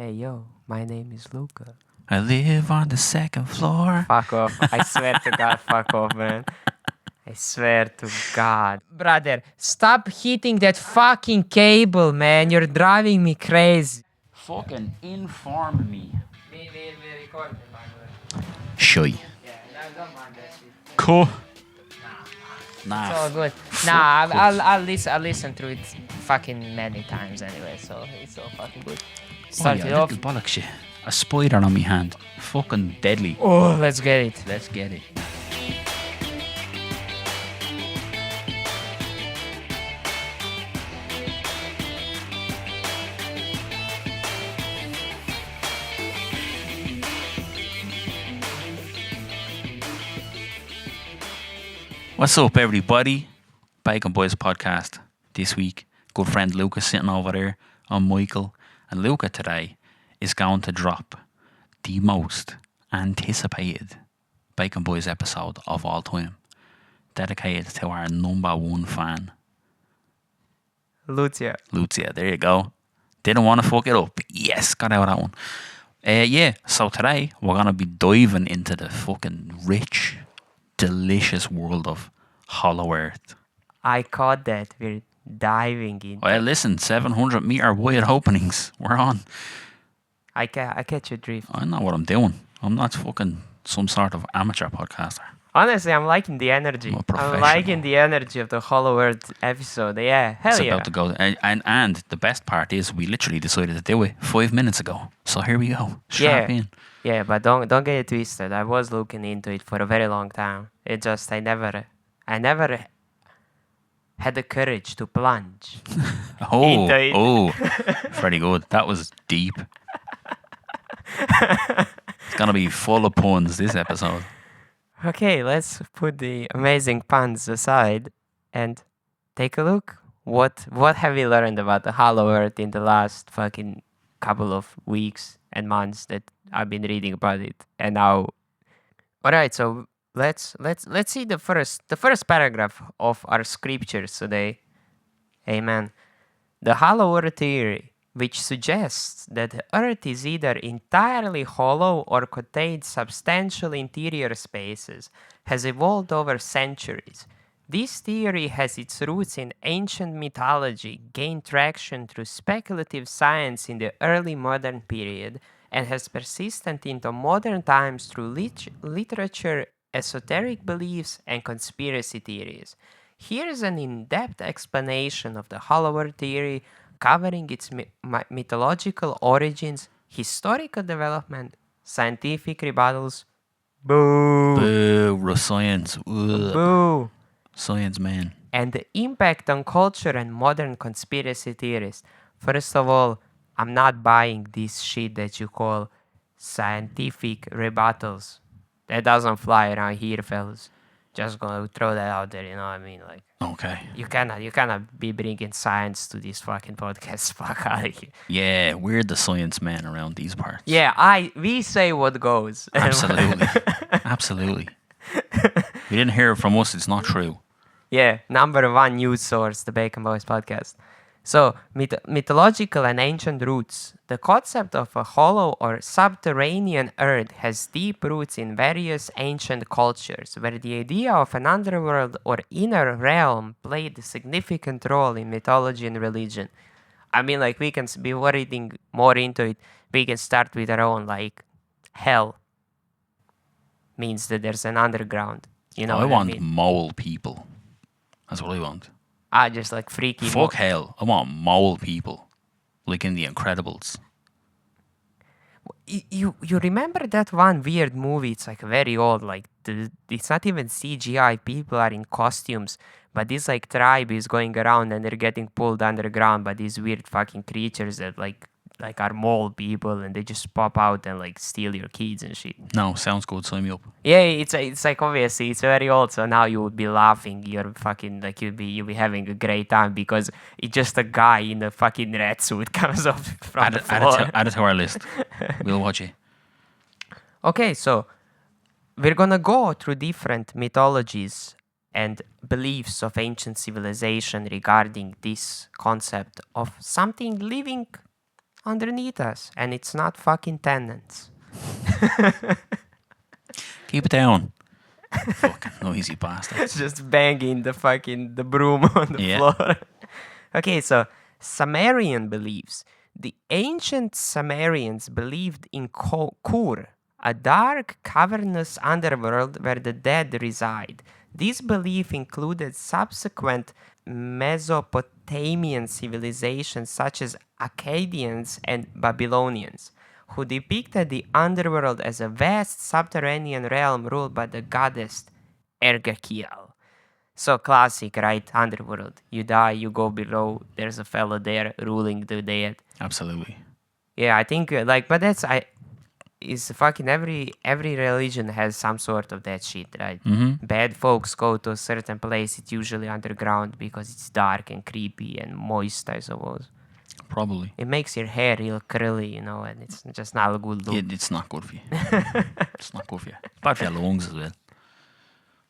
Hey yo, my name is Luca. I live on the second floor. Fuck off. I swear to God, fuck off, man. I swear to God. Brother, stop hitting that fucking cable, man. You're driving me crazy. Fucking inform me. We recording, by the way. Shy. Yeah, don't mind that shit. Cool. It's all Nah. good. Fuck Nah, off. I'll listen to it fucking many times anyway, so it's all fucking good. Oh Start yeah, it off. little bollock shit. A spider on me hand. Fucking deadly. Oh, let's get it. Let's get it. What's up, everybody? Bacon Boys podcast this week. Good friend Luca sitting over there. I'm Michael, and Luca today is going to drop the most anticipated Bacon Boys episode of all time, dedicated to our number one fan, Lucia. Lucia. There you go. Didn't want to fuck it up. Yes, got out of that one. Yeah, so today we're going to be diving into the fucking rich, delicious world of Hollow Earth. I caught that. We're diving in. Well, listen, 700-meter wide openings. We're on. I catch your drift. I know what I'm doing. I'm not fucking some sort of amateur podcaster. Honestly, I'm liking the energy. I'm a I'm professional. liking the energy of the Hollow Earth episode. Yeah, hell It's yeah. about to go. And the best part is we literally decided to do it 5 minutes ago. So here we go. Strap in. Yeah, but don't get it twisted. I was looking into it for a very long time. It just I never had the courage to plunge. Oh, Into it. oh. Very good. That was deep. It's going to be full of puns, this episode. Okay, let's put the amazing puns aside and take a look. What have we learned about the Hollow Earth in the last fucking couple of weeks and months that I've been reading about it? And now, all right. So let's see the first paragraph of our scriptures today. Amen. The Hollow Earth theory, which suggests that the Earth is either entirely hollow or contains substantial interior spaces, has evolved over centuries. This theory has its roots in ancient mythology, gained traction through speculative science in the early modern period, and has persisted into modern times through literature, esoteric beliefs, and conspiracy theories. Here's an in-depth explanation of the Hollow Earth theory, covering its mythological origins, historical development, scientific rebuttals. Boo! Boo, science. Ugh. Boo! Science, man. And the impact on culture and modern conspiracy theories. First of all, I'm not buying this shit that you call scientific rebuttals. That doesn't fly around here, fellas. Just gonna throw that out there, you know what I mean? Like, Okay. you cannot be bringing science to this fucking podcast. Fuck out of here. Yeah, we're the science man around these parts. Yeah, we say what goes. Absolutely. Absolutely. If you didn't hear it from us, it's not true. Yeah, number one news source, the Bacon Boys podcast. So, mythological and ancient roots. The concept of a hollow or subterranean earth has deep roots in various ancient cultures, where the idea of an underworld or inner realm played a significant role in mythology and religion. I mean, like, we can be reading more into it. We can start with our own, like, hell means that there's an underground. You know I what want I mean? mole people. That's what I want. Just like freaky. Fuck hell. I want mole people. Like in The Incredibles. You remember that one weird movie? It's like very old. Like it's not even CGI. People are in costumes, but this like tribe is going around and they're getting pulled underground by these weird fucking creatures that like are mole people, and they just pop out and like steal your kids and shit. No, sounds good. Sign me up. Yeah, it's like obviously it's very old, so now you would be laughing. You're fucking like you'll be having a great time because it's just a guy in a fucking red suit comes up from the floor. Add it to our list. We'll watch it. Okay, so we're gonna go through different mythologies and beliefs of ancient civilization regarding this concept of something living underneath us, and it's not fucking tenants. Keep it down. Fucking noisy bastards. Just banging the broom on the Yeah. floor. Okay, so Sumerian beliefs. The ancient Sumerians believed in Kur, a dark, cavernous underworld where the dead reside. This belief included subsequent Mesopotamian civilizations such as Akkadians and Babylonians, who depicted the underworld as a vast subterranean realm ruled by the goddess Ergakiel. So classic, right? Underworld. You die, you go below. There's a fellow there ruling the dead. Absolutely. Yeah, I think but that's is fucking every religion has some sort of that shit, right? Mm-hmm. Bad folks go to a certain place. It's usually underground because it's dark and creepy and moist, I suppose. Probably. It makes your hair real curly, and it's just not a good look. It's not good for you. It's not good for you. Bad for your lungs as well.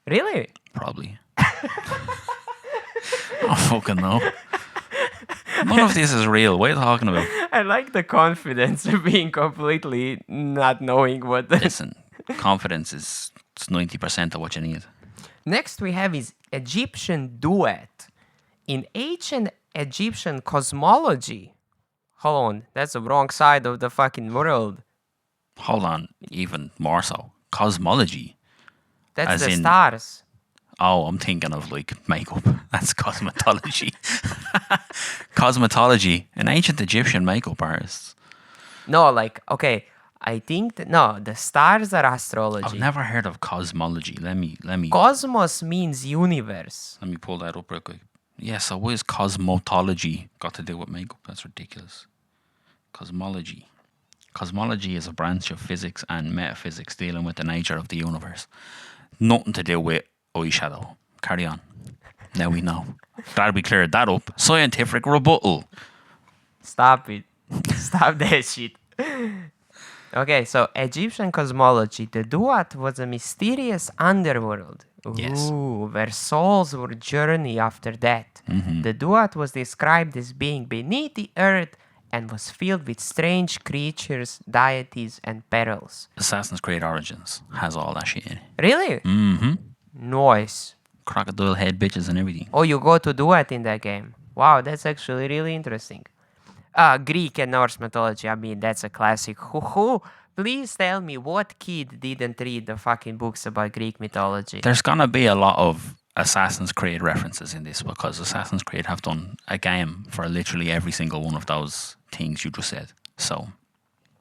Really? Probably. I fucking know. None of this is real. What are you talking about? I like the confidence of being completely not knowing what the... Listen, confidence is 90% of what you need. Next we have is Egyptian duet. In ancient Egyptian cosmology... Hold on, that's the wrong side of the fucking world. Hold on, even more so. Cosmology. That's As the in- stars. Oh, I'm thinking of like makeup. That's cosmetology. Cosmetology. An ancient Egyptian makeup artist. No, okay, I think no, the stars are astrology. I've never heard of cosmology. Let me Cosmos means universe. pull that up real quick. Yeah, so what is cosmetology got to do with makeup? That's ridiculous. Cosmology. Cosmology is a branch of physics and metaphysics dealing with the nature of the universe. Nothing to do with eyeshadow. Carry on. Now we know. Glad we cleared that up. Scientific rebuttal. Stop it. Stop that shit. Okay, so Egyptian cosmology. The Duat was a mysterious underworld. Yes. Ooh, where souls would journey after death. The Duat was described as being beneath the earth and was filled with strange creatures, deities, and perils. Assassin's Creed Origins has all that shit in it. Really? Mm-hmm. Nice. Crocodile head bitches and everything. Oh, you go to Duat in that game. Wow, that's actually really interesting. Greek and Norse mythology, I mean, that's a classic. Who? Please tell me what kid didn't read the fucking books about Greek mythology? There's gonna be a lot of Assassin's Creed references in this because Assassin's Creed have done a game for literally every single one of those things you just said. So,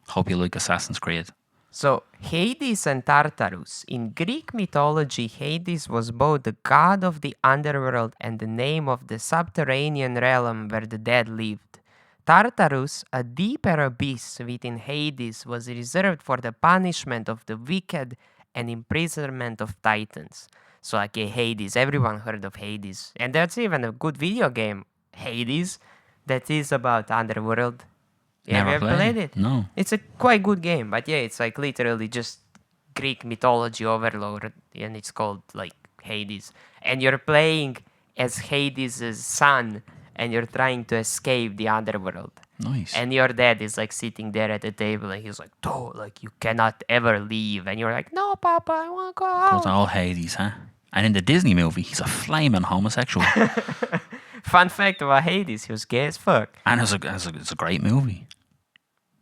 hope you like Assassin's Creed. So, Hades and Tartarus. In Greek mythology, Hades was both the god of the underworld and the name of the subterranean realm where the dead lived. Tartarus, a deeper abyss within Hades, was reserved for the punishment of the wicked and imprisonment of titans. So, Hades, everyone heard of Hades. And that's even a good video game, Hades, that is about underworld. Have you ever played it? No. It's a quite good game, but yeah, it's literally just Greek mythology overload, and it's called Hades. And you're playing as Hades' son, and you're trying to escape the underworld. Nice. And your dad is sitting there at the table, and he's like, "Oh, you cannot ever leave." And you're like, "No, Papa, I want to go Goes out." all Hades, huh? And in the Disney movie, he's a flaming homosexual. Fun fact about Hades, he was gay as fuck. And it's a great movie.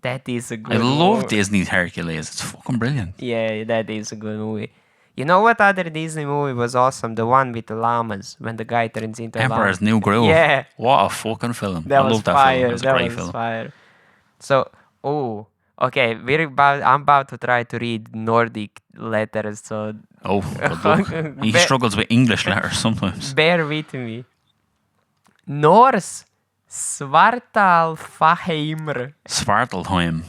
That is a good I love movie. Disney's Hercules. It's fucking brilliant. Yeah, that is a good movie. You know what other Disney movie was awesome? The one with the llamas, when the guy turns into a llama. Emperor's New Groove. Yeah. What a fucking film. That I was love that fire. film. It was a That great was film. fire. So, okay, I'm about to try to read Nordic letters, so Oh, good luck. He struggles with English letters sometimes. bear with me. Norse, Svartalfaheimr. Svartalheim.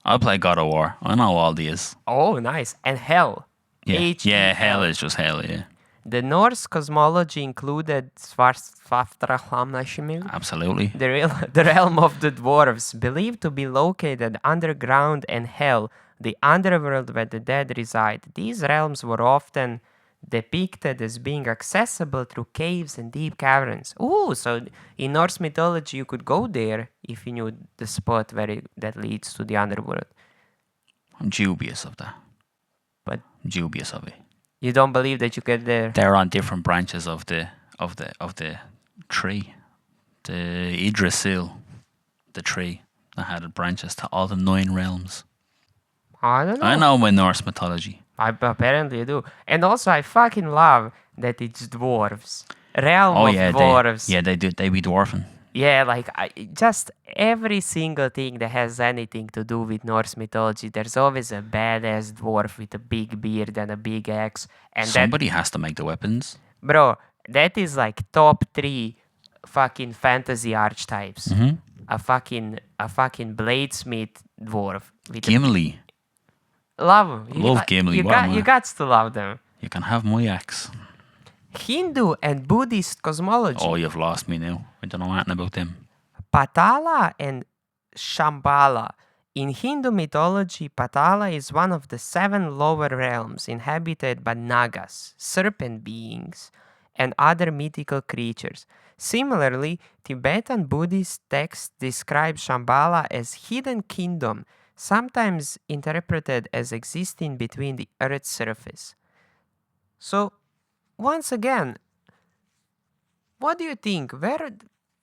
I play God of War. I know all these. Oh, nice. And Hell. Yeah, H-E-L. hell is just hell, yeah. The Norse cosmology included Svartalfaheimr. Absolutely. The realm of the dwarves, believed to be located underground, and hell, the underworld where the dead reside. These realms were often depicted as being accessible through caves and deep caverns. Ooh, so in Norse mythology you could go there if you knew the spot that leads to the underworld. I'm dubious of that. But Dubious of it. you don't believe that you get there? They're on different branches of the tree. The Yggdrasil, the tree that had branches to all the 9 realms. I don't know. I know my Norse mythology. I apparently do. And also I fucking love that it's dwarves. Realm of dwarves. They do. They be dwarfing. Yeah, like just every single thing that has anything to do with Norse mythology, there's always a badass dwarf with a big beard and a big axe. And Somebody has to make the weapons. bro, that is like top 3 fucking fantasy archetypes. Mm-hmm. A fucking bladesmith dwarf. With Gimli. love them. Love Gimli. You got to love them. You can have my axe. Hindu and Buddhist cosmology. Oh, you've lost me now. I don't know anything about them. Patala and Shambhala. In Hindu mythology, Patala is one of the 7 lower realms inhabited by Nagas, serpent beings, and other mythical creatures. Similarly, Tibetan Buddhist texts describe Shambhala as hidden kingdom, sometimes interpreted as existing between the earth's surface. So, once again, what do you think?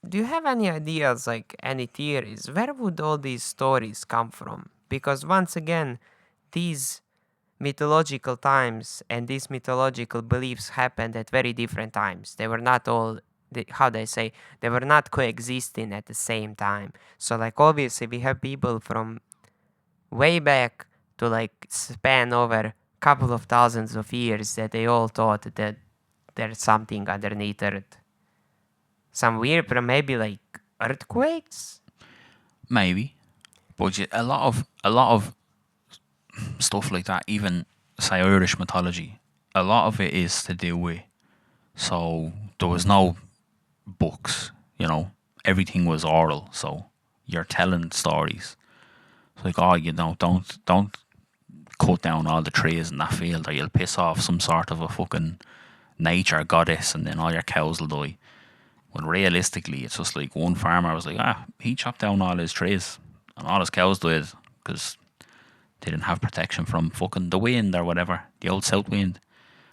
Do you have any ideas, like any theories? Where would all these stories come from? Because once again, these mythological times and these mythological beliefs happened at very different times. They were not all, they were not coexisting at the same time. So, like, obviously, we have people from way back to like span over a couple of thousands of years that they all thought that there's something underneath Earth. Some weird, but maybe like earthquakes. Maybe, but a lot of stuff like that, even say Irish mythology, a lot of it is to do with. So there was no books, everything was oral. So you're telling stories. It's like, don't cut down all the trees in that field, or you'll piss off some sort of a fucking nature goddess, and then all your cows will die. When realistically, it's just like one farmer was like, he chopped down all his trees and all his cows died because they didn't have protection from fucking the wind or whatever, the old south wind,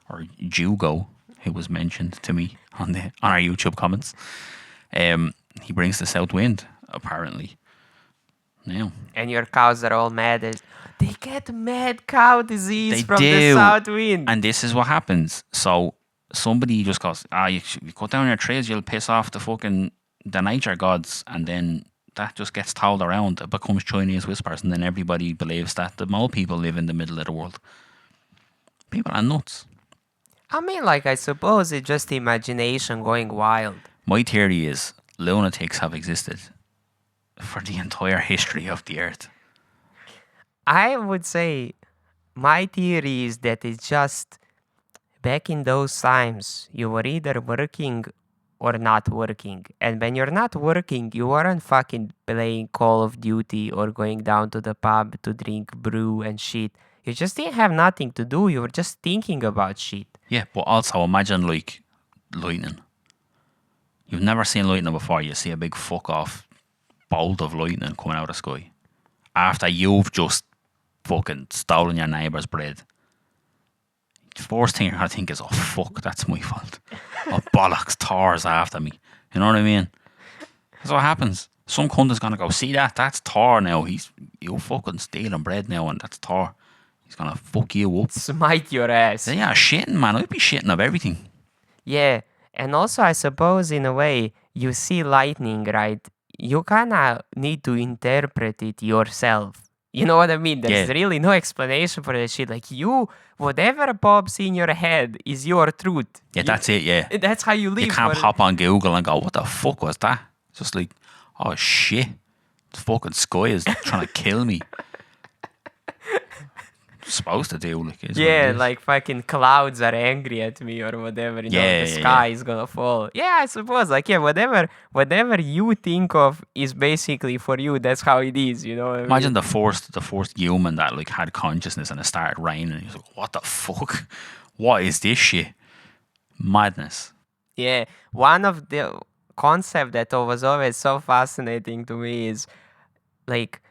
or Jugo, who was mentioned to me on our YouTube comments. He brings the south wind apparently. Now, and your cows are all mad. They get mad cow disease from the do. south wind. And this is what happens. So somebody just goes, you cut down your trees, you'll piss off the nature gods, and then that just gets told around. It becomes Chinese whispers, and then everybody believes that the mole people live in the middle of the world. People are nuts. I mean, like, I suppose it's just imagination going wild. My theory is lunatics have existed for the entire history of the earth. I would say my theory is that it's just back in those times, you were either working or not working. And when you're not working, you weren't fucking playing Call of Duty or going down to the pub to drink brew and shit. You just didn't have nothing to do. You were just thinking about shit. Yeah, but also imagine like lightning. You've never seen lightning before. You see a big fuck off bolt of lightning coming out of the sky after you've just fucking stolen your neighbour's bread. The first thing you're gonna think is, oh fuck, that's my fault. Oh bollocks, Thor's after me. You know what I mean? That's what happens. Some cunt is gonna go, see that's Thor now. You fucking stealing bread now, and that's Thor. He's gonna fuck you up. Smite your ass. Yeah, shitting, man. I'd be shitting of everything. Yeah, and also I suppose in a way you see lightning, right? You kinda need to interpret it yourself. You know what I mean? There's really no explanation for that shit. Like, whatever pops in your head is your truth. Yeah, that's it, yeah. That's how you live. You can't hop on Google and go, what the fuck was that? It's just like, oh shit. The fucking sky is trying to kill me. It's supposed to do, like, yeah, like fucking clouds are angry at me or whatever. The sky is gonna fall. Yeah, I suppose. Like, yeah, whatever you think of is basically for you. That's how it is. You know. What Imagine the first human that like had consciousness and it started raining. He's like, what the fuck? what is this shit? Madness. Yeah, one of the concept that was always so fascinating to me is like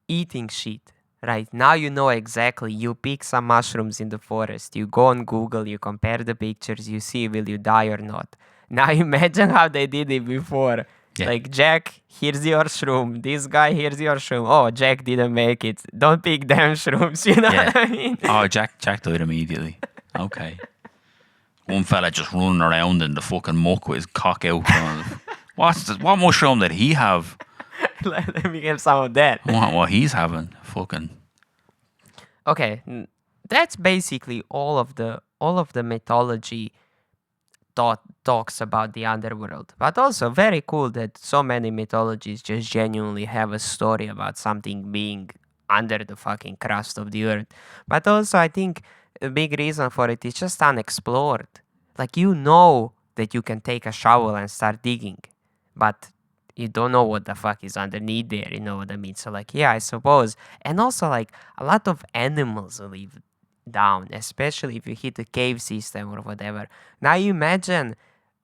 eating shit. Right now, you know exactly. You pick some mushrooms in the forest. You go on Google. You compare the pictures. You see will you die or not. Now imagine how they did it before. Yeah. Like Jack, here's your shroom. This guy, here's your shroom. Oh, Jack didn't make it. Don't pick them shrooms. You know Yeah. what I mean? Oh, Jack died immediately. Okay. One fella just running around in the fucking muck with his cock out. What mushroom did he have? Let me get some of that. What he's having? Fucking. Okay, that's basically all of the mythology talks about the underworld. But also very cool that so many mythologies just genuinely have a story about something being under the fucking crust of the earth. But also I think a big reason for it is just unexplored. Like you know that you can take a shovel and start digging, but you don't know what the fuck is underneath there, you know what I mean? So like yeah, I suppose. And also like a lot of animals live down, especially if you hit a cave system or whatever. Now you imagine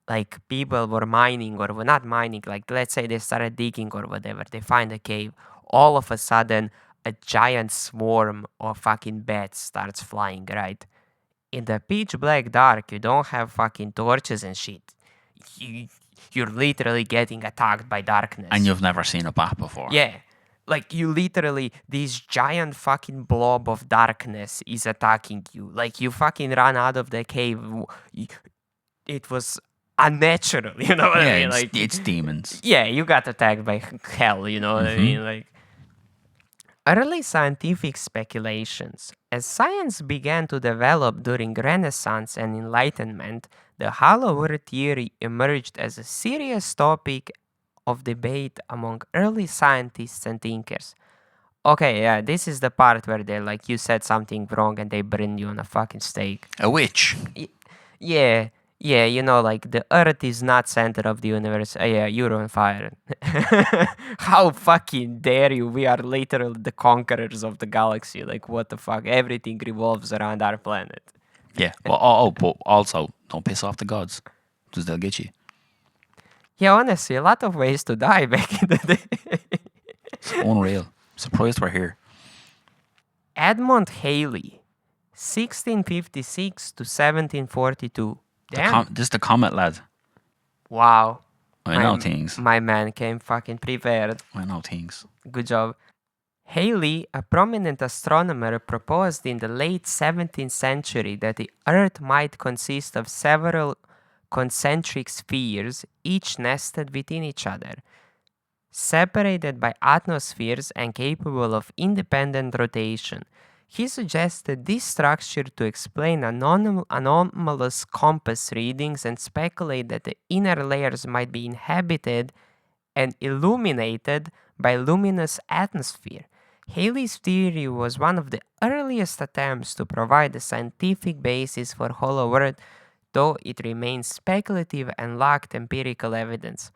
like people were mining or were not mining, like let's say they started digging or whatever, they find a cave, all of a sudden a giant swarm of fucking bats starts flying, right? In the pitch black dark, you don't have fucking torches and shit. You're literally getting attacked by darkness. And you've never seen a bat before. Yeah. Like you literally, this giant fucking blob of darkness is attacking you. Like you fucking ran out of the cave. It was unnatural, you know what I mean? Like it's demons. yeah, you got attacked by hell, you know what I mean? Like early scientific speculations. As science began to develop during Renaissance and Enlightenment, the hollow earth theory emerged as a serious topic of debate among early scientists and thinkers. Okay, yeah, this is the part where they like you said something wrong and they burn you on a fucking stake. A witch. Yeah, you know, like the Earth is not center of the universe. Yeah, you're on fire. How fucking dare you? We are literally the conquerors of the galaxy. Like, what the fuck? Everything revolves around our planet. Yeah. Well, but also don't piss off the gods, because they'll get you. Yeah, honestly, a lot of ways to die back in the day. It's unreal. Surprised we're here. Edmund Halley, 1656 to 1742. Damn. This is the comet lad. Wow. I know things. My man came fucking prepared. I know things. Good job. Halley, a prominent astronomer, proposed in the late 17th century that the Earth might consist of several concentric spheres, each nested within each other, separated by atmospheres and capable of independent rotation. He suggested this structure to explain anomalous compass readings and speculate that the inner layers might be inhabited and illuminated by luminous atmosphere. Halley's theory was one of the earliest attempts to provide a scientific basis for Hollow Earth, though it remains speculative and lacked empirical evidence.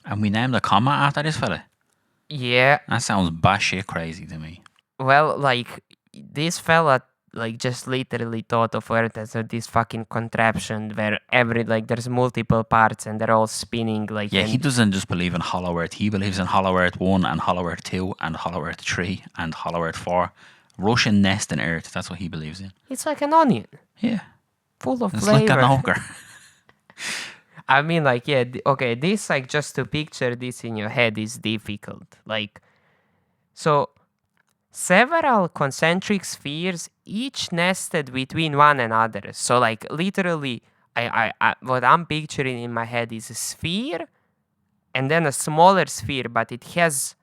And we named a comet after this fella. Yeah, That sounds batshit crazy to me. well, like, this fella, like, just literally thought of Earth as this fucking contraption where there's multiple parts and they're all spinning, like... Yeah, and he doesn't just believe in Hollow Earth. He believes in Hollow Earth 1 and Hollow Earth 2 and Hollow Earth 3 and Hollow Earth 4. Russian nest in Earth. That's what he believes in. It's like an onion, Yeah. full of It's flavor. like an ogre. I mean, like, yeah, okay, this, like, just to picture this in your head is difficult. Like, so, several concentric spheres, each nested between one another. So, like, literally, I what I'm picturing in my head is a sphere, and then a smaller sphere, but it has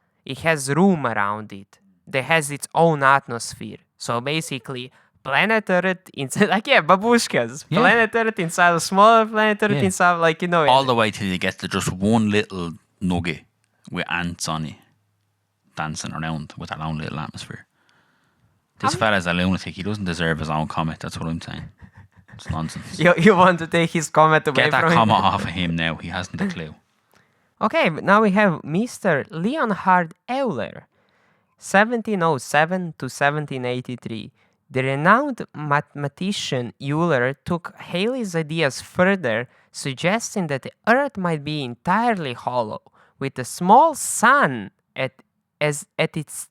room around it. That has its own atmosphere. So, basically, planet Earth inside, like, yeah, babushkas. Yeah. Planet Earth inside a smaller planet Earth Yeah. inside, like, you know. All the way till you get to just one little nugget with ants on it dancing around with their own little atmosphere. This fella's a lunatic. He doesn't deserve his own comet. That's what I'm saying. It's nonsense. You want to take his comment away Get that from him? comet off of him now. He hasn't a clue. Okay, but now we have Mr. Leonhard Euler, 1707 to 1783. The renowned mathematician Euler took Halley's ideas further, suggesting that the Earth might be entirely hollow, with a small sun at its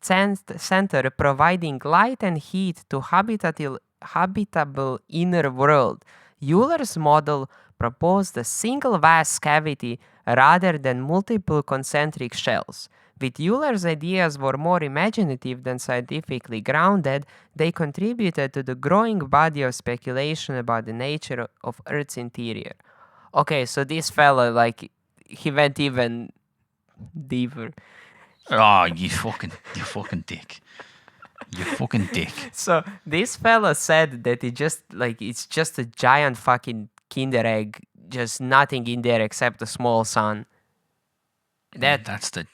center providing light and heat to habitable inner world. Euler's model proposed a single vast cavity rather than multiple concentric shells. With Euler's ideas were more imaginative than scientifically grounded, they contributed to the growing body of speculation about the nature of Earth's interior. Okay, so this fella, like, he went even deeper. Oh, you fucking dick. You fucking dick. So this fella said that it's just a giant fucking Kinder egg, just nothing in there except a small sun. That's the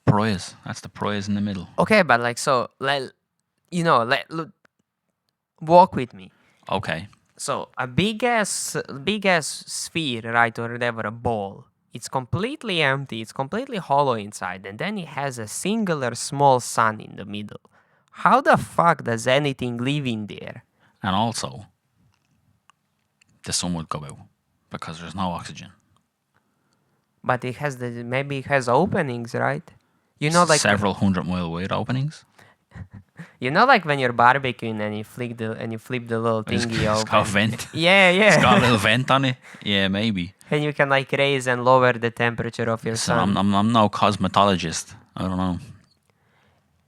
prize. That's the prize in the middle. Okay, but like, so walk with me. Okay. So a big ass sphere, right, or whatever, a ball. It's completely empty. It's completely hollow inside, and then it has a singular small sun in the middle. How the fuck does anything live in there? And also, the sun would go out because there's no oxygen. But it has maybe it has openings, right? You know, like several 100-mile wide openings. You know, like when you're barbecuing and you flip the little thingy It's open. got a vent. Yeah, It's got a yeah. little vent on it. Yeah, maybe. And you can like raise and lower the temperature of your So sun. I'm no cosmetologist. I don't know.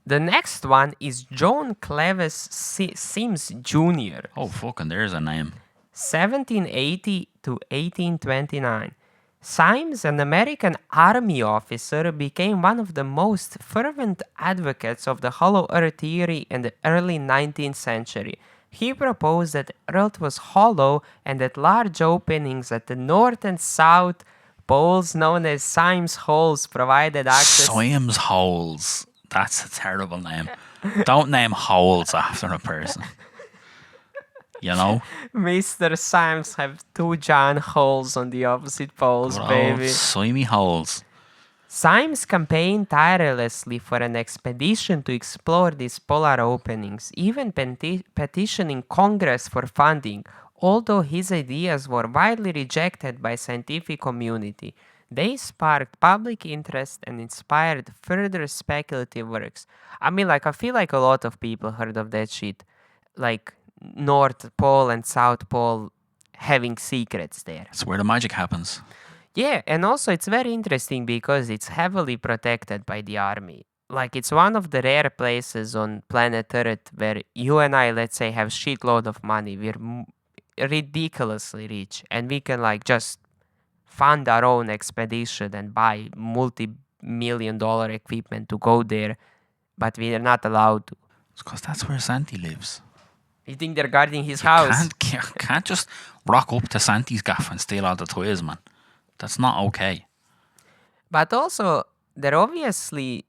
The next one is John Clevis Sims Jr. Oh, fucking, there's a name. 1780 to 1829. Symes, an American army officer, became one of the most fervent advocates of the hollow earth theory in the early 19th century. He proposed that Earth was hollow and that large openings at the north and south poles, known as Symes holes, provided access. Symes holes. That's a terrible name. Don't name holes after a person. You know? Mr. Symes have two giant holes on the opposite poles, Good baby. old slimy holes. Symes campaigned tirelessly for an expedition to explore these polar openings, even petitioning Congress for funding, although his ideas were widely rejected by scientific community. They sparked public interest and inspired further speculative works. I mean, like, I feel like a lot of people heard of that shit. Like, North Pole and South Pole having secrets there. That's where the magic happens. Yeah, and also it's very interesting because it's heavily protected by the army. Like, it's one of the rare places on planet Earth where you and I, let's say, have shitload of money. We're ridiculously rich, and we can like just fund our own expedition and buy multi-million-dollar equipment to go there, but we are not allowed to. It's because that's where Santi lives. You think they're guarding his house? Can't just rock up to Santi's gaff and steal all the toys, man. That's not okay. But also, they're obviously,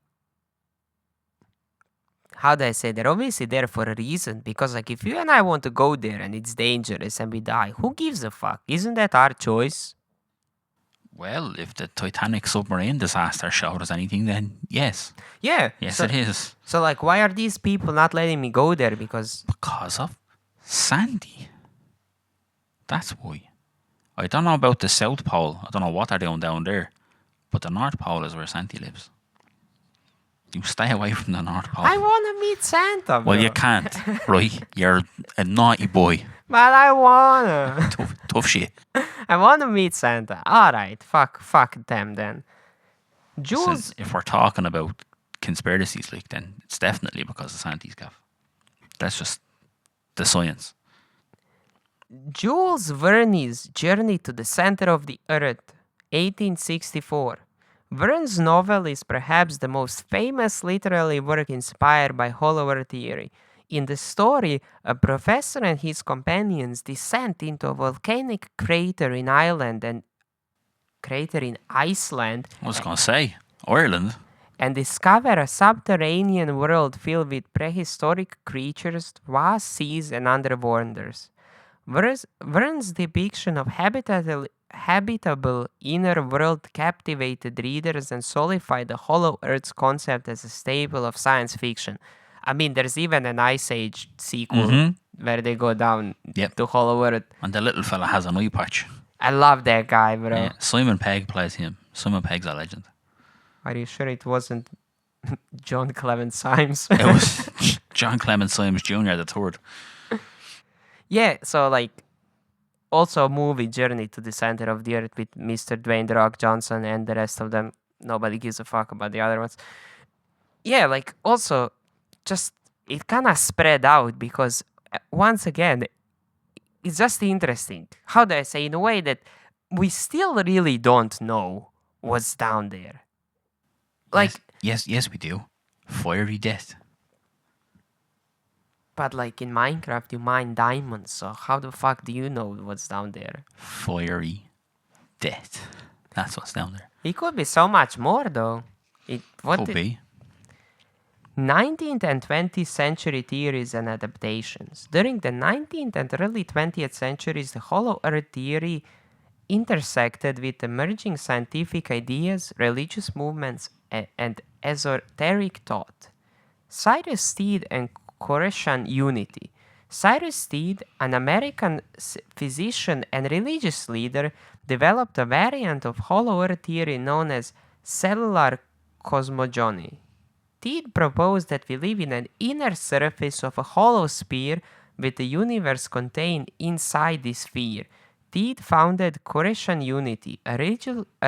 how do I say, they're obviously there for a reason. Because, like, if you and I want to go there and it's dangerous and we die, who gives a fuck? Isn't that our choice? Well, if the Titanic submarine disaster showed us anything, then yes. Yeah. Yes, so, it is. So, like, why are these people not letting me go there? Because I want to meet Santa, bro. Well, you can't, right? You're a naughty boy. But I want to. Tough shit. I want to meet Santa. All right. Fuck them then. Jules. So if we're talking about conspiracies, like, then it's definitely because of Santi's gaff. That's just the science. Jules Verne's Journey to the Center of the Earth, 1864. Verne's novel is perhaps the most famous literary work inspired by hollow earth theory. In the story, a professor and his companions descend into a volcanic crater in Iceland I was going to say, Ireland. and discover a subterranean world filled with prehistoric creatures, vast seas, and other wonders. Verne's depiction of habitable inner world captivated readers and solidified the hollow earth's concept as a staple of science fiction. I mean, there's even an Ice Age sequel where they go down Yep. to Hollow Earth. And the little fella has an eye patch. I love that guy, bro. Yeah. Simon Pegg plays him. Simon Pegg's a legend. Are you sure it wasn't John Clement Symes? It was John Clement Symes Jr. the third. Yeah, so like also a movie Journey to the Center of the Earth with Mr. Dwayne The Rock Johnson and the rest of them. Nobody gives a fuck about the other ones. Yeah, like also just it kind of spread out because once again, it's just interesting. How do I say? In a way that we still really don't know what's down there. Like, yes, we do. Fiery death. but like in Minecraft, you mine diamonds. So how the fuck do you know what's down there? Fiery death. That's what's down there. It could be so much more, though. Could be. 19th and 20th century theories and adaptations. During the 19th and early 20th centuries, the Hollow Earth theory intersected with emerging scientific ideas, religious movements, and esoteric thought. Cyrus Stead and Koreshan unity. Cyrus Stead, an American physician and religious leader, developed a variant of Hollow Earth theory known as cellular cosmogony. Stead proposed that we live in an inner surface of a hollow sphere with the universe contained inside this sphere. Stead founded Koreshan Unity, a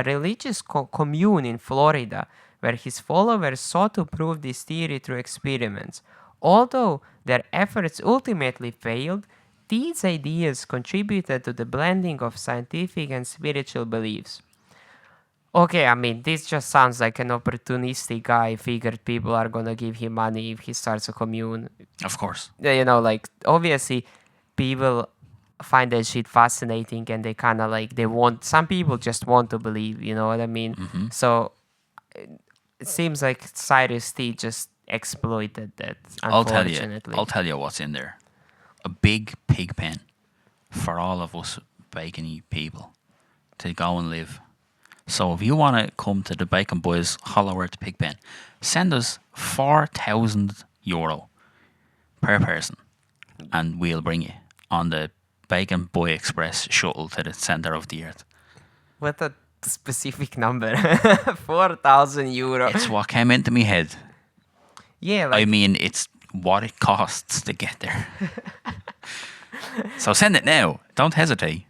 religious commune in Florida, where his followers sought to prove this theory through experiments. Although their efforts ultimately failed, Stead's ideas contributed to the blending of scientific and spiritual beliefs. Okay, I mean, this just sounds like an opportunistic guy figured people are gonna give him money if he starts a commune. Of course. You know, like, obviously, people find that shit fascinating and they kind of like, some people just want to believe, you know what I mean? So, it seems like Cyrus T just exploited that, unfortunately. I'll tell you what's in there. A big pig pen for all of us bacony people to go and live. So if you want to come to the Bacon Boys Hollow Earth pig pen, send us €4,000 per person and we'll bring you on the Bacon Boy Express shuttle to the centre of the earth. What a specific number. €4,000. It's what came into my head. Yeah, like, I mean, it's what it costs to get there. So send it now. Don't hesitate.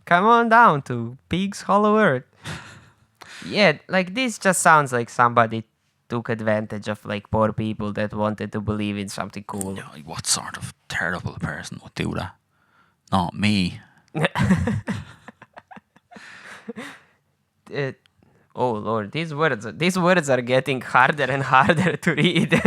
come on down to Pig's Hollow Earth. Yeah, like this just sounds like somebody took advantage of like poor people that wanted to believe in something cool. You know, what sort of terrible person would do that? Not me. Oh Lord, these words are getting harder and harder to read.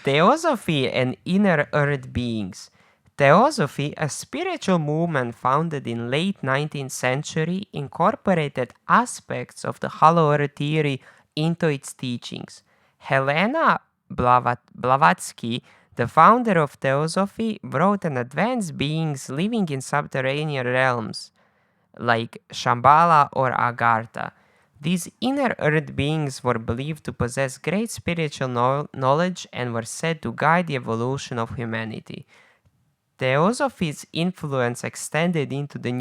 Theosophy and inner earth beings. Theosophy, a spiritual movement founded in late 19th century, incorporated aspects of the Hollow Earth theory into its teachings. Helena Blavatsky, the founder of Theosophy, wrote on advanced beings living in subterranean realms like Shambhala or Agartha. These inner earth beings were believed to possess great spiritual knowledge and were said to guide the evolution of humanity. Theosophy's influence extended into the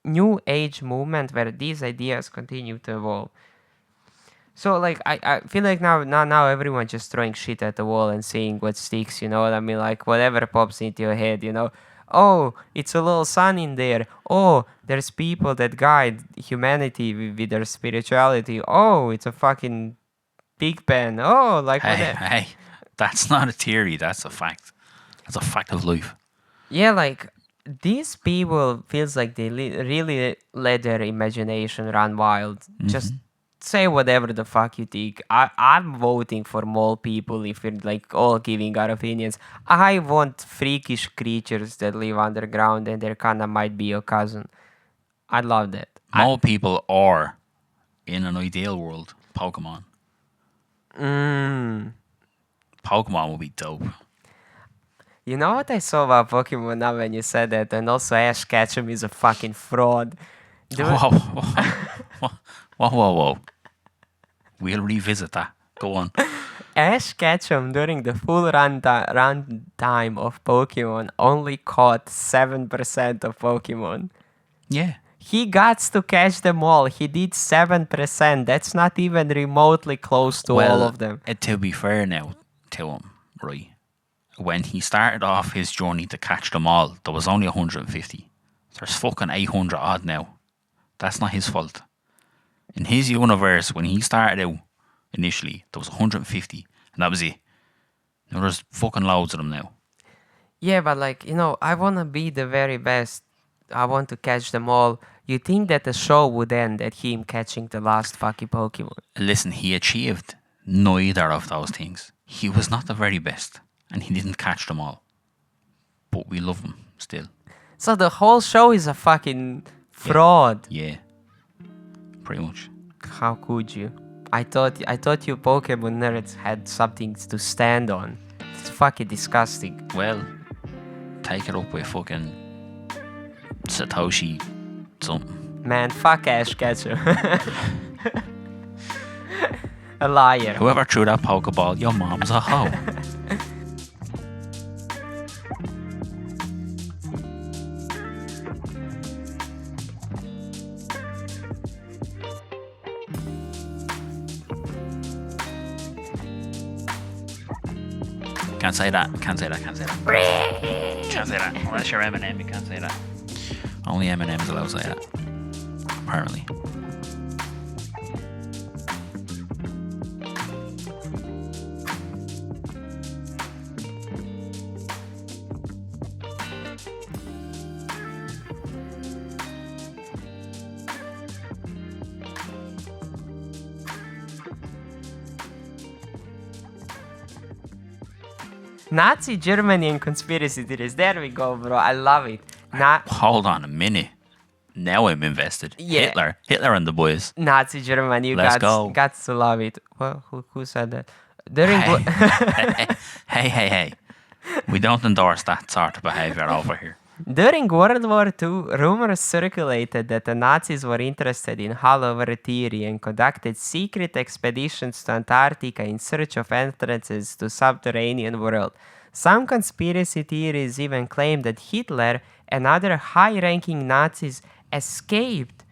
New Age movement where these ideas continue to evolve. So like I feel like now everyone's just throwing shit at the wall and seeing what sticks, you know what I mean? Like whatever pops into your head, you know. Oh, it's a little sun in there. Oh, there's people that guide humanity with their spirituality. Oh, it's a fucking pig pen. Oh, like Hey, that's not a theory, that's a fact. That's a fact of life. Yeah, like these people feels like they really let their imagination run wild. Just say whatever the fuck you think. I'm voting for more people if we're like all giving our opinions. I want freakish creatures that live underground and they kinda might be your cousin. I love that. More people are, in an ideal world, Pokemon. Pokemon would be dope. You know what I saw about Pokemon now when you said that? And also Ash Ketchum is a fucking fraud. Whoa. We'll revisit that. Go on. Ash Ketchum during the full run time of Pokemon only caught 7% of Pokemon. Yeah. He got to catch them all. He did 7%. That's not even remotely close to all of them. To be fair now to him, right? When he started off his journey to catch them all, there was only 150. There's fucking 800 odd now. That's not his fault. In his universe, when he started out initially, there was 150, and that was it. Now there's fucking loads of them now. Yeah, but like, I want to be the very best. I want to catch them all. You think that the show would end at him catching the last fucking Pokemon? Listen, he achieved neither of those things. He was not the very best, and he didn't catch them all. But we love him still. So the whole show is a fucking fraud. Yeah. Pretty much. How could you? I thought you Pokemon nerds had something to stand on. It's fucking disgusting. Well, take it up with fucking Satoshi something. Man, fuck Ash Ketchum. A liar. Whoever threw that Pokeball, your mom's a hoe. Can't say that. Can't say that. Can't say that. Can't say that. Unless you're Eminem, you can't say that. Only Eminem is allowed to say that. Apparently. Nazi Germany and conspiracy theories. There we go, bro. I love it. Hold on a minute. Now I'm invested. Yeah. Hitler and the boys. Nazi Germany. You Let's go. got to love it. Well, who said that? During Hey. We don't endorse that sort of behavior over here. During World War II, rumors circulated that the Nazis were interested in Hollow Earth theory and conducted secret expeditions to Antarctica in search of entrances to subterranean world. Some conspiracy theories even claim that Hitler and other high-ranking Nazis escaped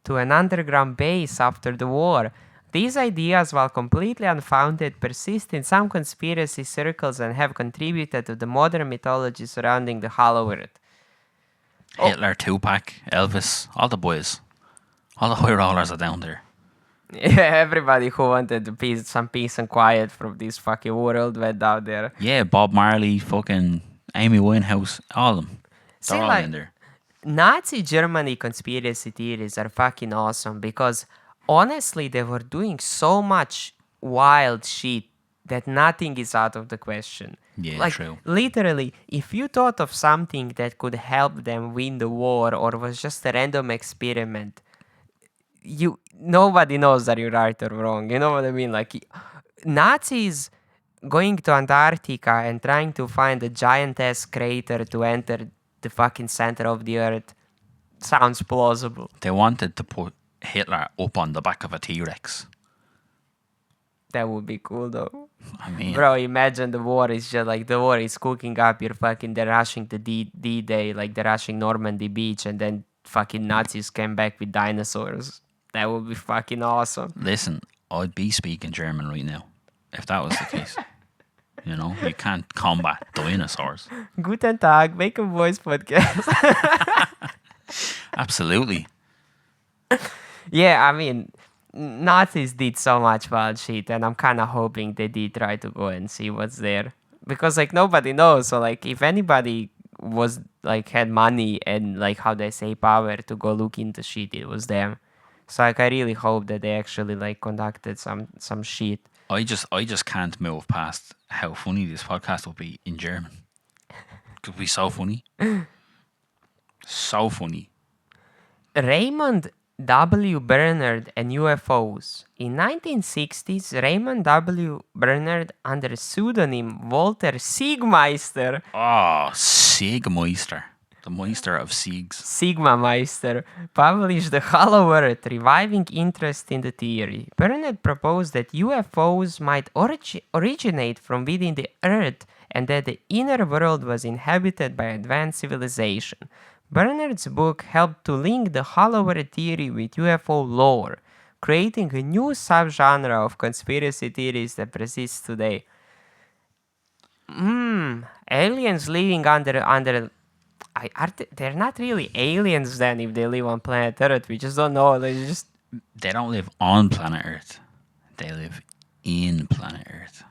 to an underground base after the war. These ideas, while completely unfounded, persist in some conspiracy circles and have contributed to the modern mythology surrounding the Hollow Earth. Hitler, Tupac, Elvis, all the boys. All the high rollers are down there. Yeah, everybody who wanted some peace and quiet from this fucking world went out there. Yeah, Bob Marley, fucking Amy Winehouse, all of them. They're all in there. Nazi Germany conspiracy theories are fucking awesome because honestly they were doing so much wild shit that nothing is out of the question. Yeah, true. Literally, if you thought of something that could help them win the war or was just a random experiment, nobody knows that you're right or wrong. You know what I mean? Like, Nazis going to Antarctica and trying to find a giant-ass crater to enter the fucking center of the earth sounds plausible. They wanted to put Hitler up on the back of a T-Rex. That would be cool, though. I mean, bro, imagine the war is just like the war is cooking up. They're rushing the D-Day, like they're rushing Normandy Beach, and then fucking Nazis came back with dinosaurs. That would be fucking awesome. Listen, I'd be speaking German right now if that was the case. You know, you can't combat dinosaurs. Guten Tag, Bacon Boys podcast. Absolutely. Yeah, I mean, Nazis did so much wild shit, and I'm kind of hoping they did try to go and see what's there. Because, like, nobody knows. So, like, if anybody was, like, had money and, like, how they say power to go look into shit, it was them. So, like, I really hope that they actually, like, conducted some shit. I just can't move past how funny this podcast will be in German. It could be so funny. So funny. Raymond W. Bernard and UFOs. In 1960s, Raymond W. Bernard, under pseudonym Walter Siegmeister, Oh, Siegmeister. The Meister of Siegs. Sigma Meister, published The Hollow Earth, reviving interest in the theory. Burnett proposed that UFOs might originate from within the Earth and that the inner world was inhabited by advanced civilization. Burnett's book helped to link the Hollow Earth theory with UFO lore, creating a new subgenre of conspiracy theories that persists today. Aliens living under they're not really aliens then if they live on planet Earth. We just don't know. They don't live on planet Earth. They live in planet Earth.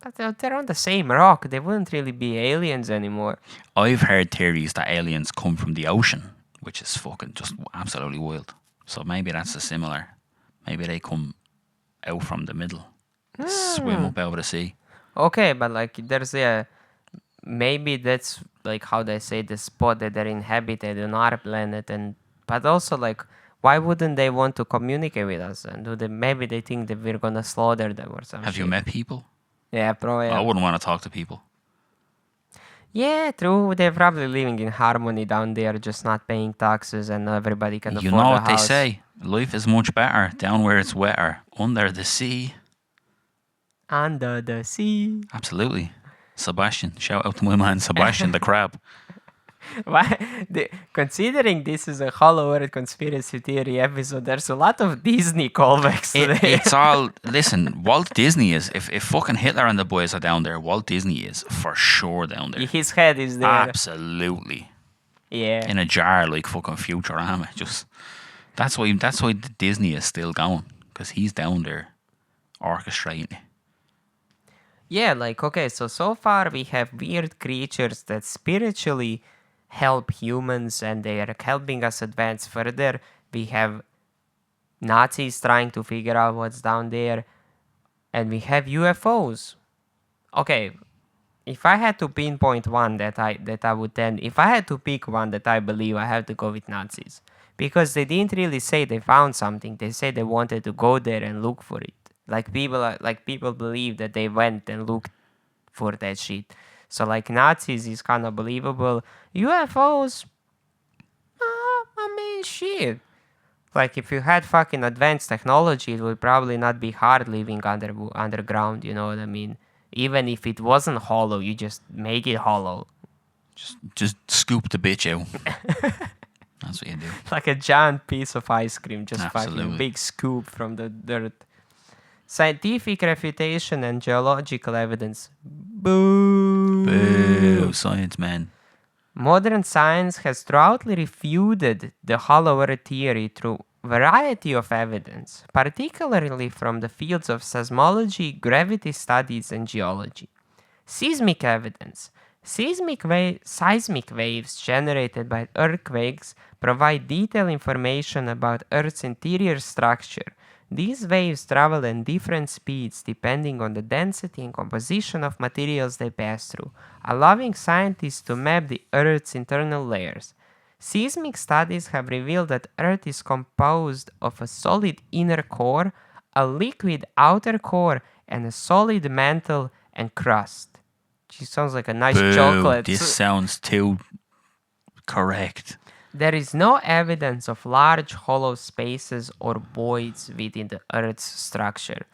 But they're on the same rock. They wouldn't really be aliens anymore. I've heard theories that aliens come from the ocean, which is fucking just absolutely wild. So maybe that's a similar. Maybe they come out from the middle, swim up out of the sea. Okay, but like there's maybe that's like how they say the spot that they're inhabited on our planet, but also like why wouldn't they want to communicate with us? And maybe they think that we're gonna slaughter them or something. Have you met people? Yeah, probably. I wouldn't want to talk to people. Yeah, true. They're probably living in harmony down there, just not paying taxes, and everybody can afford You know a what they house. say? Life is much better down where it's wetter, under the sea. Under the sea. Absolutely. Sebastian. Shout out to my man Sebastian the crab. Considering this is a Hollow Earth conspiracy theory episode, there's a lot of Disney callbacks today. It's all, listen, Walt Disney is, if fucking Hitler and the boys are down there, Walt Disney is for sure down there. His head is there. Absolutely. Yeah. In a jar like fucking Futurama. Just, that's why Disney is still going, because he's down there orchestrating it. Yeah, like, okay, so far we have weird creatures that spiritually help humans and they are helping us advance further. We have Nazis trying to figure out what's down there. And we have UFOs. Okay, if I had to pinpoint one that I would tend, if I had to pick one that I believe, I have to go with Nazis. Because they didn't really say they found something. They said they wanted to go there and look for it. Like people believe that they went and looked for that shit. So like Nazis is kind of believable. UFOs, I mean shit. Like if you had fucking advanced technology, it would probably not be hard living underground. You know what I mean? Even if it wasn't hollow, you just make it hollow. Just scoop the bitch out. That's what you do. Like a giant piece of ice cream, just Absolutely. fucking big scoop from the dirt. Scientific refutation and geological evidence. Boo! Boo, science man. Modern science has thoroughly refuted the Hollow Earth theory through variety of evidence, particularly from the fields of seismology, gravity studies, and geology. Seismic evidence. Seismic waves generated by earthquakes provide detailed information about Earth's interior structure. These waves travel at different speeds depending on the density and composition of materials they pass through, allowing scientists to map the Earth's internal layers. Seismic studies have revealed that Earth is composed of a solid inner core, a liquid outer core, and a solid mantle and crust. She sounds like a nice Boo, chocolate. this sounds too correct. There is no evidence of large hollow spaces or voids within the Earth's structure.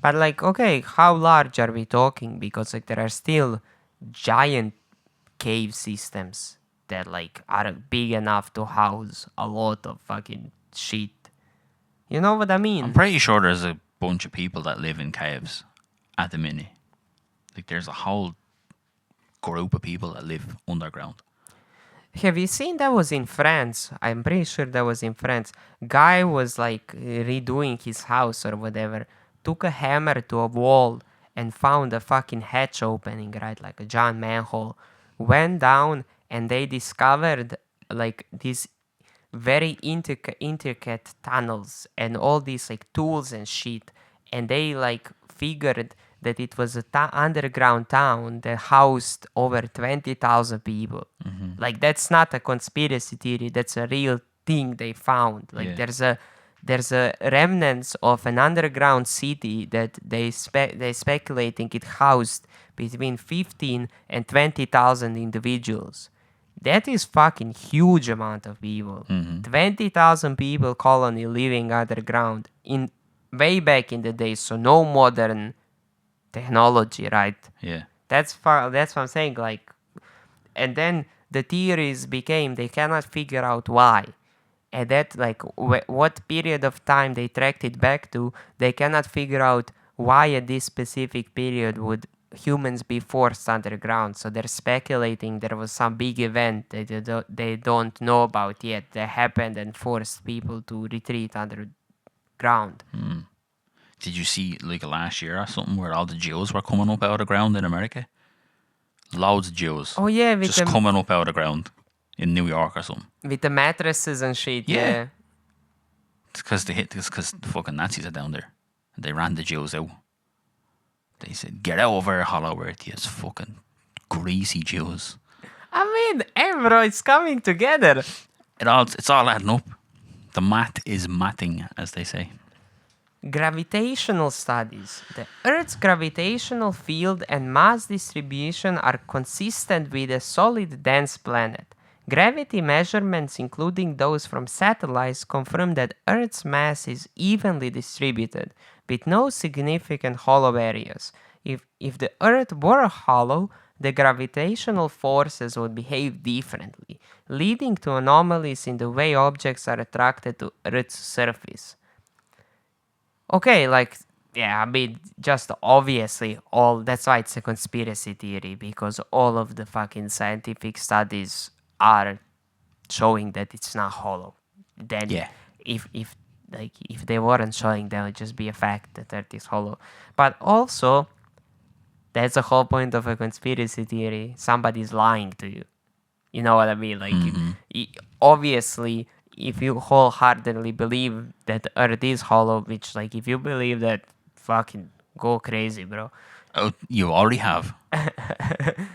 But like, okay, how large are we talking? Because like there are still giant cave systems that like are big enough to house a lot of fucking shit. You know what I mean? I'm pretty sure there's a bunch of people that live in caves at the minute. Like there's a whole group of people that live underground. Have you seen that was in France? I'm pretty sure that was in France. Guy was like redoing his house or whatever. Took a hammer to a wall and found a fucking hatch opening, right? Like a giant manhole. Went down and they discovered like these very intricate tunnels and all these like tools and shit. And they like figured that it was a underground town that housed over 20,000 people. Mm-hmm. Like that's not a conspiracy theory. That's a real thing they found. Like Yeah. there's a remnants of an underground city that they speculating it housed between 15 and 20,000 individuals. That is fucking huge amount of people. 20,000 people colony living underground in way back in the day. So no modern technology, right? Yeah. That's what I'm saying. Like, and then the theories became they cannot figure out why. And that, like, what period of time they tracked it back to, they cannot figure out why at this specific period would humans be forced underground. So they're speculating there was some big event that they don't know about yet that happened and forced people to retreat underground. Did you see like last year or something where all the Jews were coming up out of the ground in America? Loads of Jews. Oh yeah, with just coming up out of the ground in New York or something. with the mattresses and shit. Yeah. Yeah. It's because the fucking Nazis are down there. And they ran the Jews out. They said, "Get out of our hollow earth, you fucking greasy Jews." I mean, hey bro, it's coming together. It's all adding up. The math is matting, as they say. Gravitational studies. The Earth's gravitational field and mass distribution are consistent with a solid dense planet. Gravity measurements, including those from satellites, confirm that Earth's mass is evenly distributed, with no significant hollow areas. If the Earth were hollow, the gravitational forces would behave differently, leading to anomalies in the way objects are attracted to Earth's surface. Okay, like, yeah, I mean, just obviously that's why it's a conspiracy theory, because all of the fucking scientific studies are showing that it's not hollow. Then Yeah. if they weren't showing, that would just be a fact that Earth is hollow. But also, that's the whole point of a conspiracy theory. Somebody's lying to you. You know what I mean? Like, obviously, if you wholeheartedly believe that the Earth is hollow, which, like, if you believe that, fucking go crazy, bro. Oh, you already have.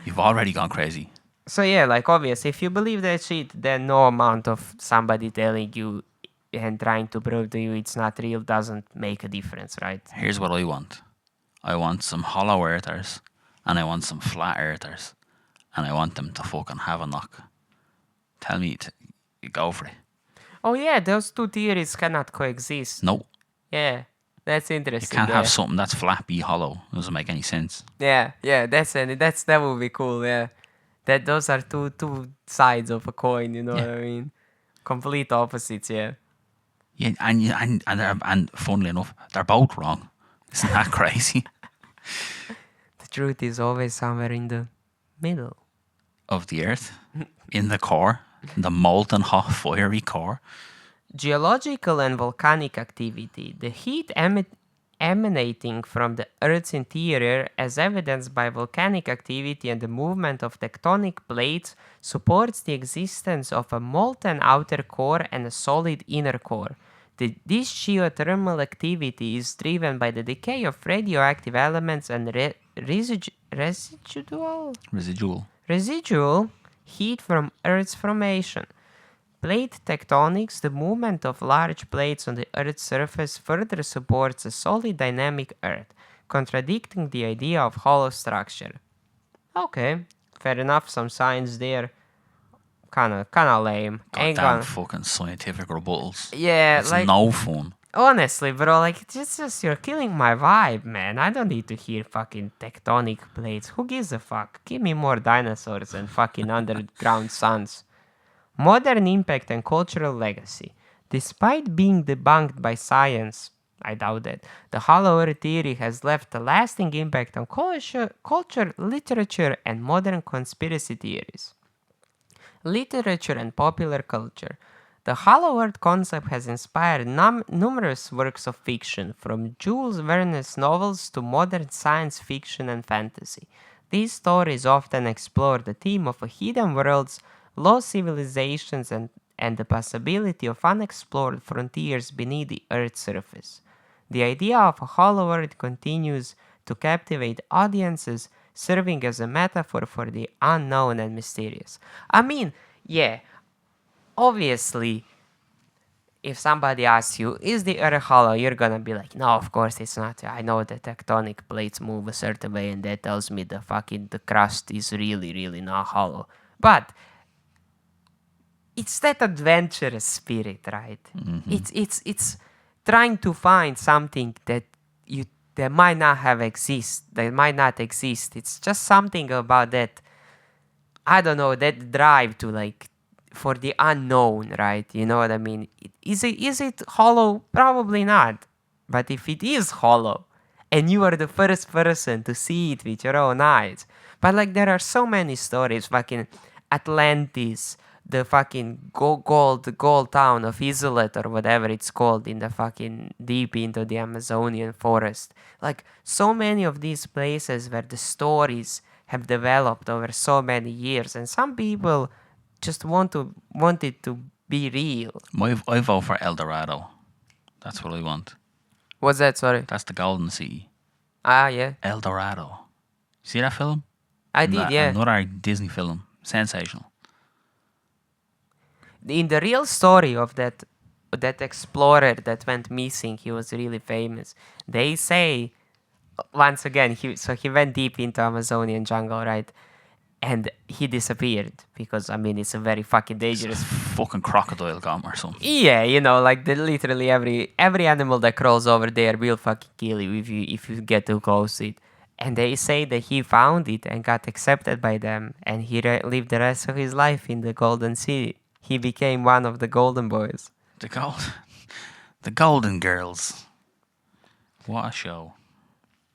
You've already gone crazy. So yeah, like, obviously, if you believe that shit, then no amount of somebody telling you and trying to prove to you it's not real doesn't make a difference, right? Here's what I want. I want some hollow earthers, and I want some flat earthers, and I want them to fucking have a knock. Tell me to go for it. Oh yeah, those two theories cannot coexist. No, Yeah, that's you interesting. can't yeah. have something that's flat be hollow. It doesn't make any sense. Yeah, that would be cool. Yeah, that those are two sides of a coin. You know Yeah. what I mean? Complete opposites. Yeah. Yeah, and funnily enough, they're both wrong. Isn't that crazy? The truth is always somewhere in the middle. Of the earth, in the core, the molten hot fiery core. Geological and volcanic activity. The heat emanating from the Earth's interior, as evidenced by volcanic activity and the movement of tectonic plates, supports the existence of a molten outer core and a solid inner core. This geothermal activity is driven by the decay of radioactive elements and residual heat from Earth's formation. Plate tectonics, the movement of large plates on the Earth's surface, further supports a solid dynamic Earth, contradicting the idea of hollow structure. Okay, fair enough, some science there. Kinda lame. Ain't Goddamn gonna. fucking scientific rebuttals. Yeah, It's like, no fun. honestly, bro, like, it's just you're killing my vibe, man. I don't need to hear fucking tectonic plates. Who gives a fuck? Give me more dinosaurs and fucking underground suns. Modern impact and cultural legacy. Despite being debunked by science, I doubt it, the Hollow Earth theory has left a lasting impact on culture, literature, and modern conspiracy theories. Literature and popular culture. The Hollow Earth concept has inspired numerous works of fiction, from Jules Verne's novels to modern science fiction and fantasy. These stories often explore the theme of hidden worlds, lost civilizations, and the possibility of unexplored frontiers beneath the Earth's surface. The idea of a hollow Earth continues to captivate audiences, serving as a metaphor for the unknown and mysterious. I mean, yeah, obviously, if somebody asks you, is the Earth hollow? You're gonna be like, no, of course it's not. I know the tectonic plates move a certain way, and that tells me the crust is really, really not hollow. But it's that adventurous spirit, right? It's trying to find something that might not exist. It's just something about that, I don't know, that drive to like for the unknown, right? You know what I mean? Is it hollow? Probably not. But if it is hollow, and you are the first person to see it with your own eyes, but like there are so many stories, fucking Atlantis, the fucking gold town of Isolate or whatever it's called in the fucking deep into the Amazonian forest. Like so many of these places where the stories have developed over so many years, and some people just want it to be real. I vote for El Dorado. That's what I want. What's that? Sorry. That's the Golden City. Ah, yeah, El Dorado. See that film? I did. Yeah. Another Disney film. Sensational. In the real story of that explorer that went missing, he was really famous. They say once again he went deep into Amazonian jungle, right? And he disappeared because I mean it's a very fucking dangerous. Fucking crocodile got him or something. Yeah, you know, like literally every animal that crawls over there will fucking kill you if you get too close to it. And they say that he found it and got accepted by them, and he lived the rest of his life in the Golden City. He became one of the Golden Boys. The Golden Girls. What a show.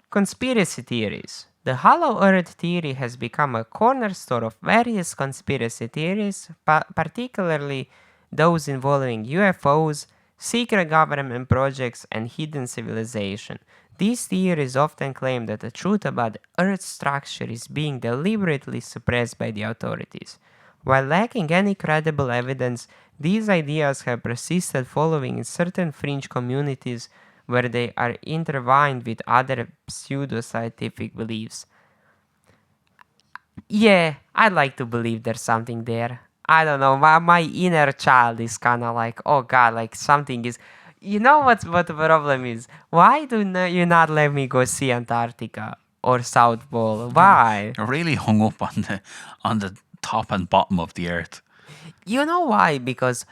Conspiracy theories. The Hollow Earth theory has become a cornerstone of various conspiracy theories, particularly those involving UFOs, secret government projects, and hidden civilization. These theories often claim that the truth about the Earth's structure is being deliberately suppressed by the authorities. While lacking any credible evidence, these ideas have persisted following in certain fringe communities where they are intertwined with other pseudo-scientific beliefs. Yeah, I'd like to believe there's something there. I don't know, my inner child is kind of like, oh god, like something is... You know what the problem is? Why do you not let me go see Antarctica or South Pole? Why? You're really hung up on the top and bottom of the earth. You know why? Because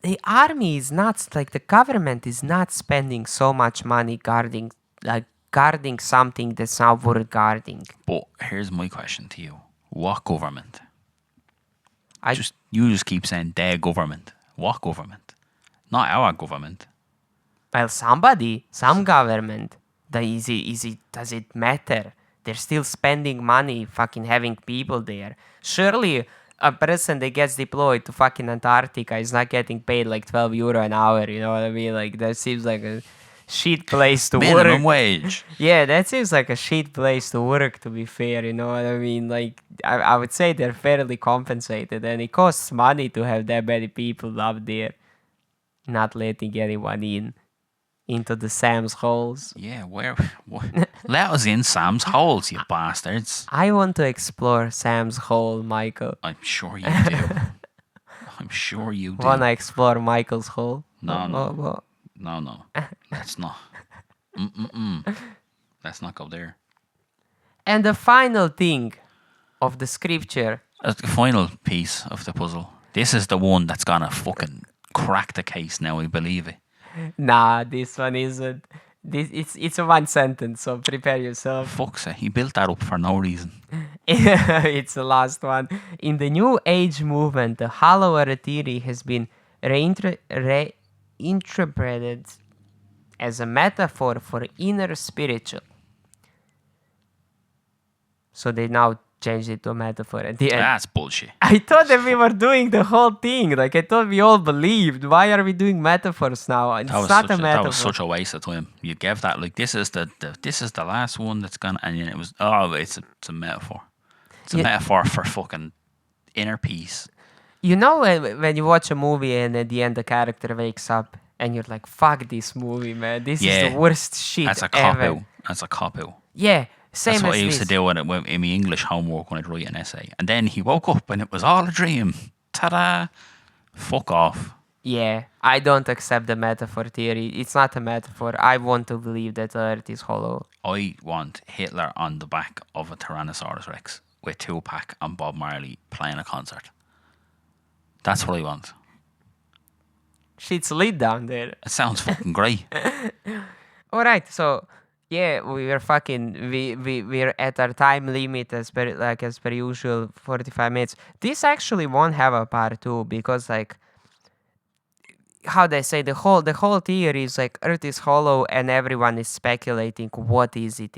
the army is not, like, the government is not spending so much money guarding something that's not worth guarding. But here's my question to you. What government? I You just keep saying their government. What government? Not our government. Well, some government. Does it matter? They're still spending money fucking having people there. Surely a person that gets deployed to fucking Antarctica is not getting paid like €12 an hour, you know what I mean? Like, that seems like a shit place to Minimum work. wage. Yeah, that seems like a shit place to work, to be fair, you know what I mean? Like, I would say they're fairly compensated, and it costs money to have that many people up there not letting anyone into the Sam's holes. Yeah, where? Let us in Sam's holes, you bastards. I want to explore Sam's hole, Michael. I'm sure you do. I'm sure you do. Wanna explore Michael's hole? No. No. Let's not. Let's not go there. And the final thing of the scripture. The final piece of the puzzle. This is the one that's gonna fucking crack the case now, I believe it. Nah, this one isn't. It's a one sentence, so prepare yourself. Fuck's sake, he built that up for no reason. It's the last one. In the New Age movement, the Hollow Earth theory has been reinterpreted as a metaphor for inner spiritual. So they now changed it to a metaphor at the end. That's bullshit. I thought that we were doing the whole thing. Like, I thought we all believed. Why are we doing metaphors now? It's not a metaphor. That was such a waste of time. You gave that like this is the last one that's gonna, and then it was it's a metaphor. It's a metaphor for fucking inner peace. You know when you watch a movie and at the end the character wakes up and you're like, fuck this movie, man. This is the worst shit That's a ever. That's a cop out. Yeah, same That's what as I used to do in my English homework when I'd write an essay. And then he woke up and it was all a dream. Ta-da! Fuck off. Yeah, I don't accept the metaphor theory. It's not a metaphor. I want to believe that the earth is hollow. I want Hitler on the back of a Tyrannosaurus Rex with Tupac and Bob Marley playing a concert. That's what I want. Shit's lit down there. It sounds fucking great. All right, so yeah, we're at our time limit as per usual, 45 minutes. This actually won't have a part 2 because like how they say the whole theory is like Earth is hollow and everyone is speculating what is it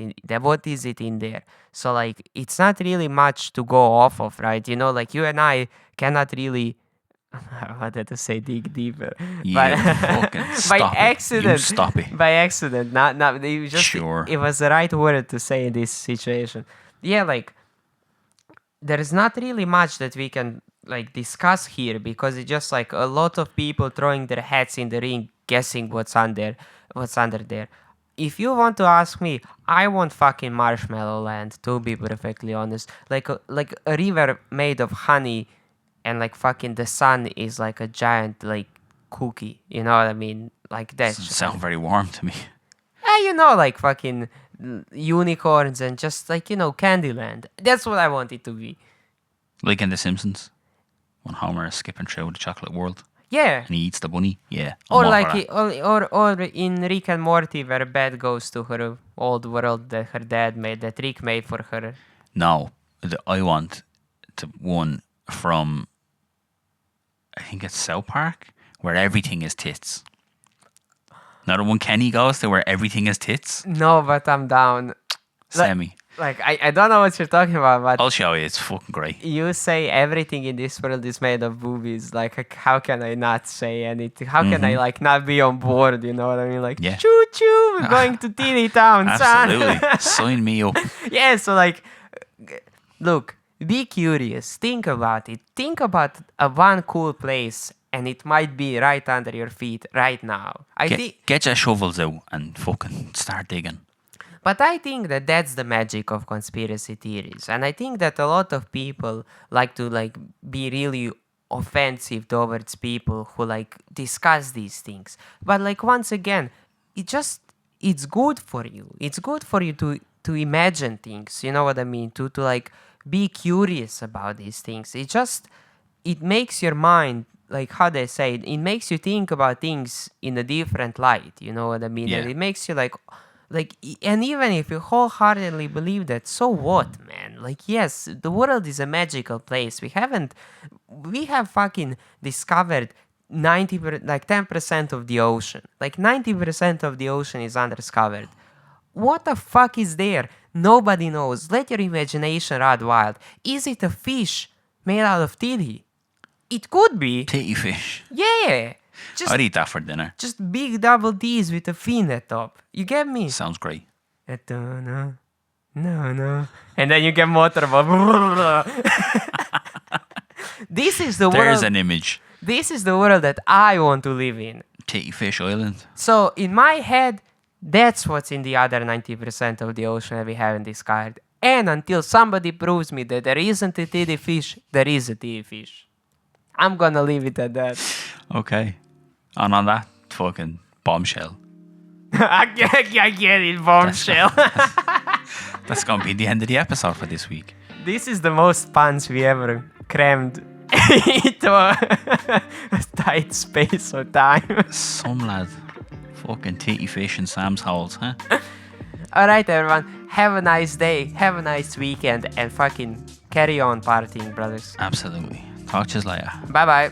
in there. So like it's not really much to go off of, right? You know, like you and I cannot really I wanted to say dig deeper. Yeah, But fucking by stop it. accident. You stop it. By accident. Not it was just Sure. it was the right word to say in this situation. Yeah, like there's not really much that we can like discuss here because it's just like a lot of people throwing their hats in the ring guessing what's under there. If you want to ask me, I want fucking Marshmallow Land, to be perfectly honest. Like a river made of honey and like fucking the sun is like a giant like cookie. You know what I mean? Like that. Doesn't sound very warm to me. Yeah, you know, like fucking unicorns and just like, you know, Candyland. That's what I want it to be. Like in The Simpsons, when Homer is skipping through the chocolate world Yeah. and he eats the bunny. Yeah. Or I'm all like for that. or in Rick and Morty where Beth goes to her old world that her dad made, that Rick made for her. No, I want one from, I think it's South Park, where everything is tits. Not the one Kenny goes to where everything is tits. No, but I'm down. Semi. Like I don't know what you're talking about, but I'll show you. It's fucking great. you say everything in this world is made of boobies. Like how can I not say anything? How can I like not be on board? You know what I mean? Like Yeah. choo choo, we're going to Teeny Town, son. Absolutely. Sign me up. Yeah, so like, look, be curious. Think about it. Think about a one cool place, and it might be right under your feet right now. I think. Get your shovels out and fucking start digging. But I think that that's the magic of conspiracy theories, and I think that a lot of people like to like be really offensive towards people who like discuss these things. But like once again, it's good for you. It's good for you to imagine things. You know what I mean? To like be curious about these things. It makes your mind, like how they say it makes you think about things in a different light. You know what I mean? Yeah. And it makes you like, and even if you wholeheartedly believe that, so what, man? Like, yes, the world is a magical place. We have fucking discovered 10% of the ocean. Like 90% of the ocean is undiscovered. What the fuck is there? Nobody knows. Let your imagination run wild. Is it a fish made out of titty? It could be. Titty fish. Yeah. I'd eat that for dinner. Just big double D's with a fin at top. You get me? Sounds great. No. And then you get motorboat. This is the There's world. an image. This is the world that I want to live in. Titty Fish Island. So in my head, that's what's in the other 90% of the ocean that we haven't discovered. And until somebody proves me that there isn't a titty fish, there is a titty fish. I'm gonna leave it at that. Okay. And on that fucking bombshell, I get it, bombshell. that's going to be the end of the episode for this week. This is the most puns we ever crammed into a tight space of time. Some lad. Fucking titty fish in Sam's holes, huh? Alright, everyone. Have a nice day. Have a nice weekend. And fucking carry on partying, brothers. Absolutely. Talk to you later. Bye bye.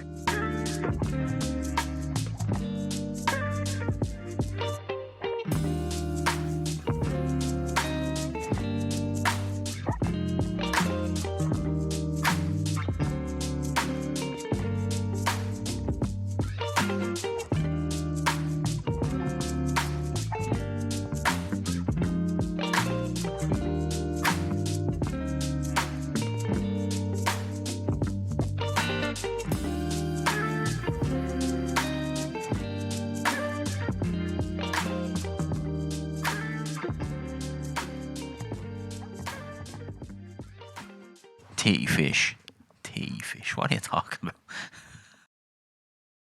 Titty fish. Titty fish. What are you talking about?